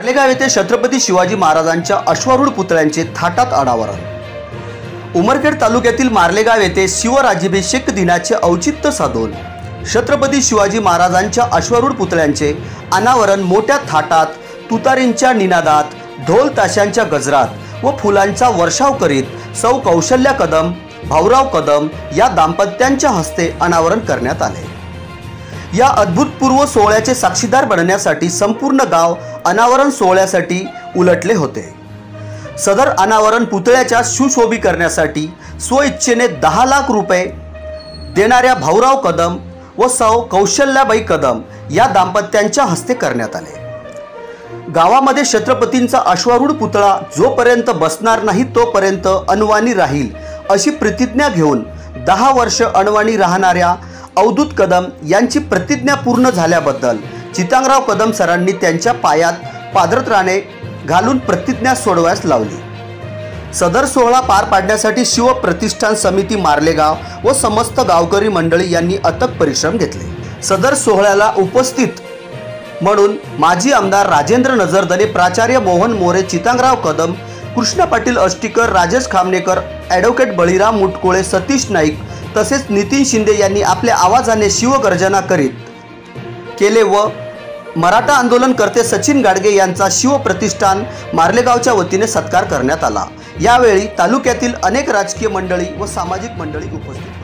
मार्लेगाव येथे छत्रपती शिवाजी महाराजांच्या अश्वारूढ पुतळ्यांचे थाटात अनावरण। उमरखेड तालुक्यातील मार्लेगाव येथे शिवराज्याभिषेक दिनाचे औचित्य साधून छत्रपती शिवाजी महाराजांच्या अश्वारूढ पुतळ्यांचे अनावरण मोठ्या थाटात, तुतारींच्या निनादात, ढोल ताशांच्या गजरात व फुलांचा वर्षाव करीत सौ कौशल्या कदम, भाऊराव कदम या दाम्पत्यांच्या हस्ते अनावरण करण्यात आले। या अद्भुतपूर्व सोहळ्याचे साक्षीदार बनण्यासाठी संपूर्ण गाव अनावरण सोहळ्यासाठी उलटले होते। सदर अनावरण पुतळ्याच्या सुशोभीकरणासाठी स्वइच्छेने 10 लाख रुपये देणाऱ्या भाऊराव कदम व सौ कौशल्याबाई कदम या दाम्पत्यांच्या हस्ते करण्यात आले। गावामध्ये छत्रपतींचा अश्वारूढ पुतळा जोपर्यंत बसणार नाही तोपर्यंत अनवाणी राहील अशी प्रतिज्ञा घेऊन 10 वर्ष अनवाणी राहणाऱ्या अवधूत कदम यांची प्रतिज्ञा पूर्ण झाल्याबद्दल चितंगराव कदम सरांनी त्यांच्या पायात पादत्राणे घालून प्रतिज्ञा सोडवायस लावली। सदर सोहळा पार पाडण्यासाठी शिव प्रतिष्ठान समिती मार्लेगाव व समस्त गावकरी मंडळी यांनी अथक परिश्रम घेतले। सदर सोहळ्याला उपस्थित म्हणून माजी आमदार राजेंद्र नजरदने, प्राचार्य मोहन मोरे, चितंगराव कदम, कृष्ण पाटील अष्टीकर, राजेश खामनेकर, ॲडव्होकेट बळीराम मुटकुळे, सतीश नाईक तसेच नितीन शिंदे यांनी आपल्या आवाजाने शिवगर्जना करीत केले व मराठा आंदोलनकर्ते सचिन गाडगे यांचा शिव प्रतिष्ठान मार्लेगावच्या वतीने सत्कार करण्यात आला। यावेळी तालुक्यातील अनेक राजकीय मंडळी व सामाजिक मंडळी उपस्थित